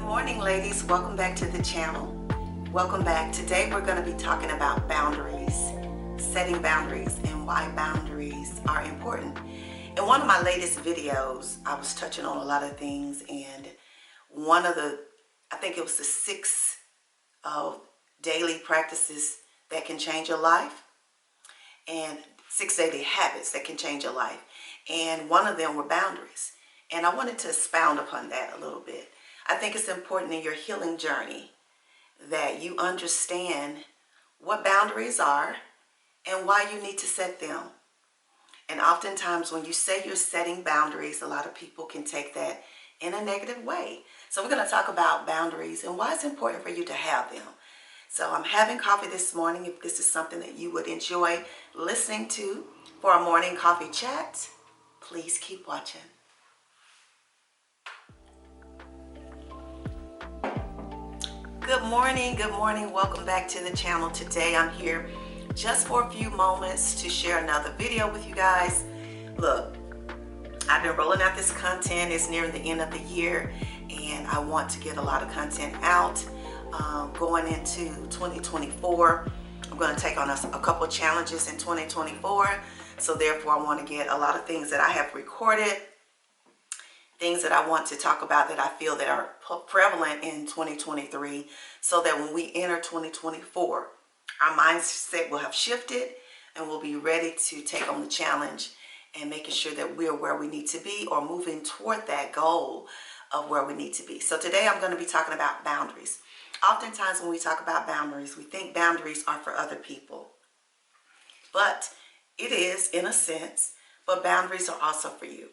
morning, ladies. Welcome back to the channel. Welcome back. Today we're going to be talking about boundaries, setting boundaries, and why boundaries are important. In one of my latest videos, I was touching on a lot of things, and I think it was the 6 daily practices that can change your life, and 6 daily habits that can change your life. And one of them were boundaries. And I wanted to expound upon that a little bit. I think it's important in your healing journey that you understand what boundaries are and why you need to set them. And oftentimes when you say you're setting boundaries, a lot of people can take that in a negative way. So we're going to talk about boundaries and why it's important for you to have them. So I'm having coffee this morning. If this is something that you would enjoy listening to for a morning coffee chat, please keep watching. Good morning, welcome back to the channel. Today I'm here just for a few moments to share another video with you guys. Look, I've been rolling out this content. It's nearing the end of the year and I want to get a lot of content out going into 2024. I'm going to take on a couple of challenges in 2024, so therefore I want to get a lot of things that I have recorded, things that I want to talk about that I feel that are prevalent in 2023, so that when we enter 2024, our mindset will have shifted and we'll be ready to take on the challenge and making sure that we're where we need to be or moving toward that goal of where we need to be. So today I'm going to be talking about boundaries. Oftentimes when we talk about boundaries, we think boundaries are for other people. But it is in a sense, but boundaries are also for you.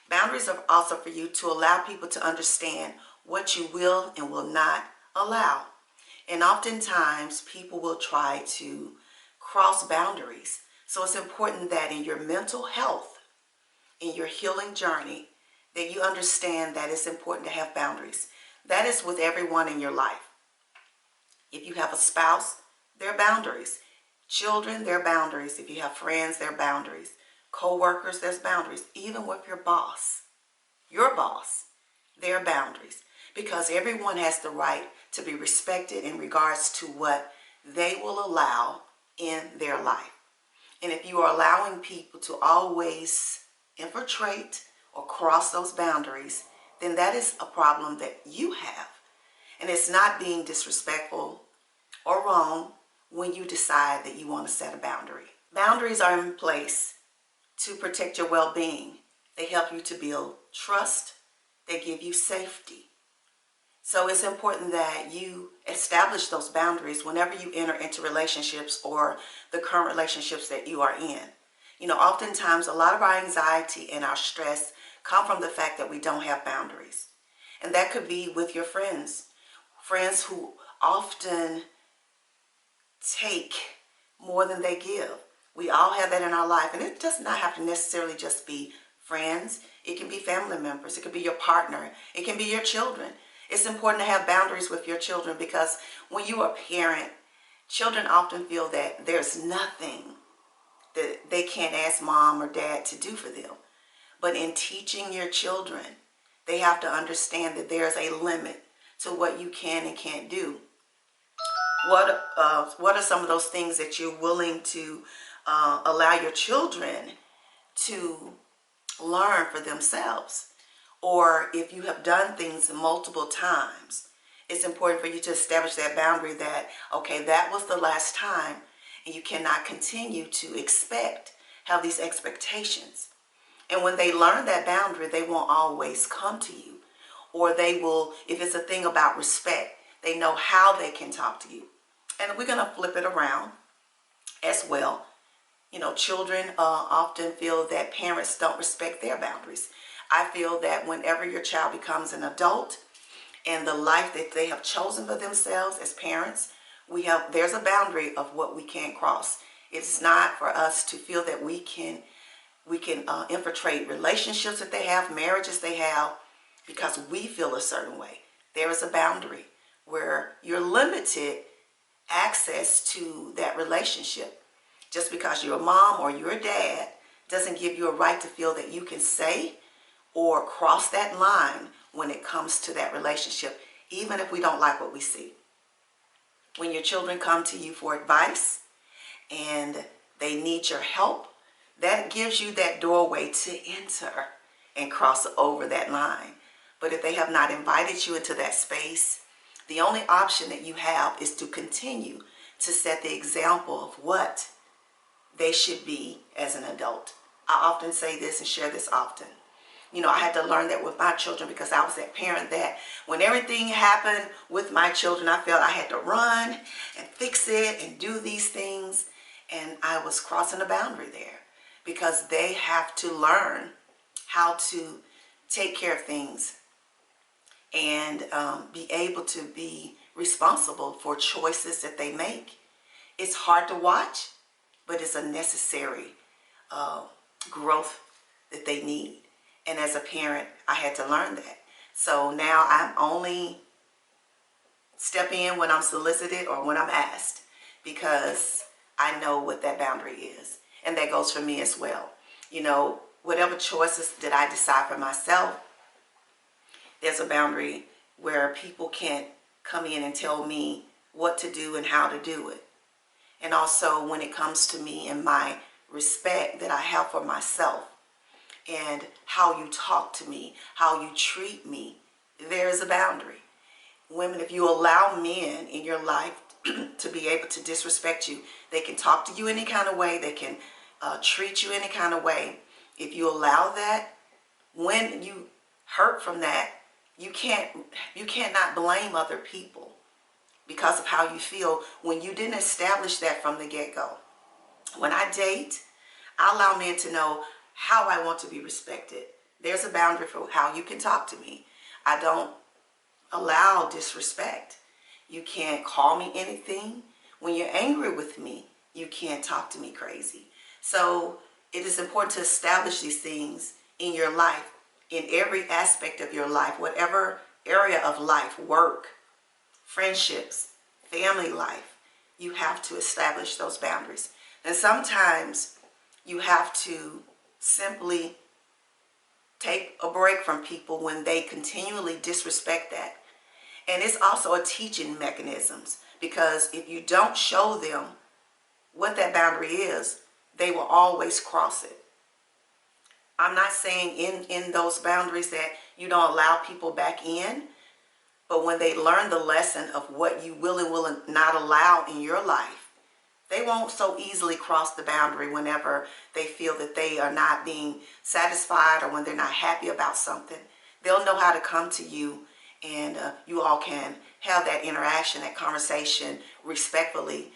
Boundaries are also for you to allow people to understand what you will and will not allow. And oftentimes people will try to cross boundaries. So it's important that in your mental health, in your healing journey, that you understand that it's important to have boundaries. That is with everyone in your life. If you have a spouse, there are boundaries. Children, there are boundaries. If you have friends, there are boundaries. Co-workers, there's boundaries. Even with your boss, there are boundaries, because everyone has the right to be respected in regards to what they will allow in their life. And if you are allowing people to always infiltrate or cross those boundaries, then that is a problem that you have. And it's not being disrespectful or wrong when you decide that you want to set a boundary. Boundaries are in place to protect your well-being. They help you to build trust. They give you safety. So it's important that you establish those boundaries whenever you enter into relationships or the current relationships that you are in. You know, oftentimes a lot of our anxiety and our stress come from the fact that we don't have boundaries. And that could be with your friends. Friends who often take more than they give. We all have that in our life, and it does not have to necessarily just be friends. It can be family members. It could be your partner. It can be your children. It's important to have boundaries with your children, because when you are a parent, children often feel that there's nothing that they can't ask mom or dad to do for them. But in teaching your children, they have to understand that there's a limit to what you can and can't do. What are some of those things that you're willing to allow your children to learn for themselves? Or if you have done things multiple times, it's important for you to establish that boundary that, okay, that was the last time, and you cannot continue to have these expectations. And when they learn that boundary, they won't always come to you. Or they will, if it's a thing about respect, they know how they can talk to you. And we're going to flip it around as well. You know, children often feel that parents don't respect their boundaries. I feel that whenever your child becomes an adult and the life that they have chosen for themselves as parents, there's a boundary of what we can't cross. It's not for us to feel that we can infiltrate relationships that they have, marriages they have, because we feel a certain way. There is a boundary where you're limited access to that relationship. Just because you're a mom or you're a dad doesn't give you a right to feel that you can say or cross that line when it comes to that relationship. even if we don't like what we see. When your children come to you for advice and they need your help, that gives you that doorway to enter and cross over that line. But if they have not invited you into that space, the only option that you have is to continue to set the example of what they should be as an adult. I often say this and share this often. You know, I had to learn that with my children because I was that parent that when everything happened with my children, I felt I had to run and fix it and do these things. And I was crossing a boundary there because they have to learn how to take care of things and be able to be responsible for choices that they make. It's hard to watch, but it's a necessary growth that they need. And as a parent, I had to learn that. So now I'm only step in when I'm solicited or when I'm asked because I know what that boundary is. And that goes for me as well. You know, whatever choices that I decide for myself, there's a boundary where people can't come in and tell me what to do and how to do it. And also when it comes to me and my respect that I have for myself and how you talk to me, how you treat me, there is a boundary. Women, if you allow men in your life to be able to disrespect you, they can talk to you any kind of way, they can treat you any kind of way. If you allow that, when you hurt from that, you cannot blame other people because of how you feel when you didn't establish that from the get-go. When I date, I allow men to know how I want to be respected. There's a boundary for how you can talk to me. I don't allow disrespect. You can't call me anything. When you're angry with me, you can't talk to me crazy. So it is important to establish these things in your life, in every aspect of your life, whatever area of life, work, friendships, family life, you have to establish those boundaries. And sometimes you have to simply take a break from people when they continually disrespect that. And it's also a teaching mechanisms because if you don't show them what that boundary is, they will always cross it. I'm not saying in those boundaries that you don't allow people back in, but when they learn the lesson of what you will and will not allow in your life, they won't so easily cross the boundary whenever they feel that they are not being satisfied or when they're not happy about something. They'll know how to come to you and you all can have that interaction, that conversation respectfully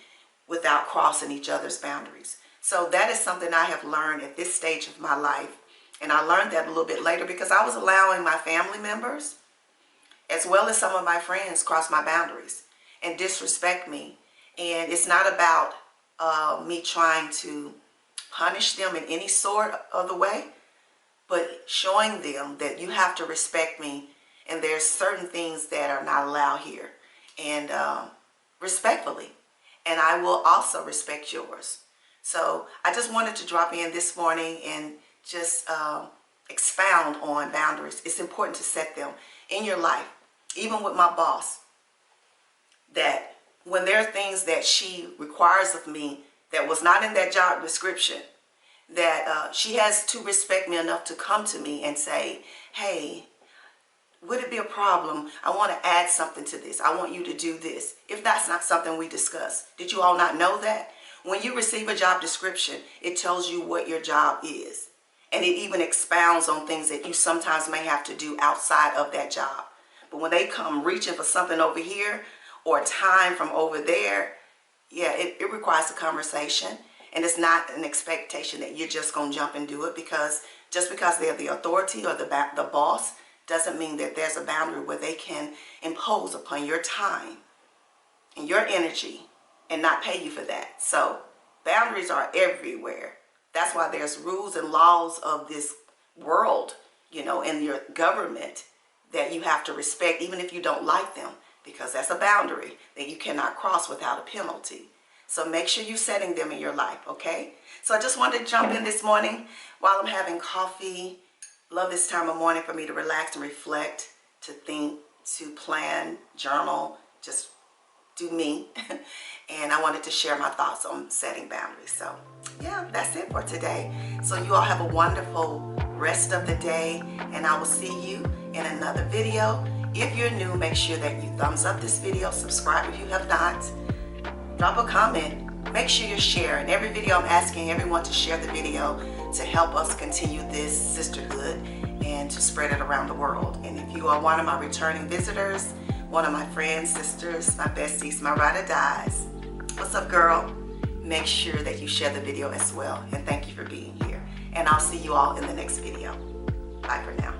without crossing each other's boundaries. So that is something I have learned at this stage of my life. And I learned that a little bit later because I was allowing my family members as well as some of my friends cross my boundaries and disrespect me. And it's not about me trying to punish them in any sort of the way, but showing them that you have to respect me and there's certain things that are not allowed here. And respectfully. And I will also respect yours. So I just wanted to drop in this morning and just expound on boundaries. It's important to set them in your life. Even with my boss, that when there are things that she requires of me that was not in that job description, that she has to respect me enough to come to me and say, hey, would it be a problem? I want to add something to this. I want you to do this. If that's not something we discuss. Did you all not know that? When you receive a job description, it tells you what your job is. And it even expounds on things that you sometimes may have to do outside of that job. But when they come reaching for something over here or time from over there, yeah, it requires a conversation. And it's not an expectation that you're just going to jump and do it because just because they're the authority or the boss doesn't mean that there's a boundary where they can impose upon your time and your energy and not pay you for that. So boundaries are everywhere. That's why there's rules and laws of this world, you know, in your government that you have to respect even if you don't like them, because that's a boundary that you cannot cross without a penalty. So make sure you're setting them in your life, okay? So I just wanted to jump in this morning while I'm having coffee. Love this time of morning for me to relax and reflect, to think, to plan, journal, just do me. And I wanted to share my thoughts on setting boundaries. So yeah, that's it for today. So you all have a wonderful rest of the day, and I will see you in another video. If you're new, make sure that you thumbs up this video, subscribe if you have not, drop a comment, make sure you share. In every video I'm asking everyone to share the video to help us continue this sisterhood and to spread it around the world. And if you are one of my returning visitors, one of my friends, sisters, my besties, my ride or dies, what's up, girl? Make sure that you share the video as well. And thank you for being here. And I'll see you all in the next video. Bye for now.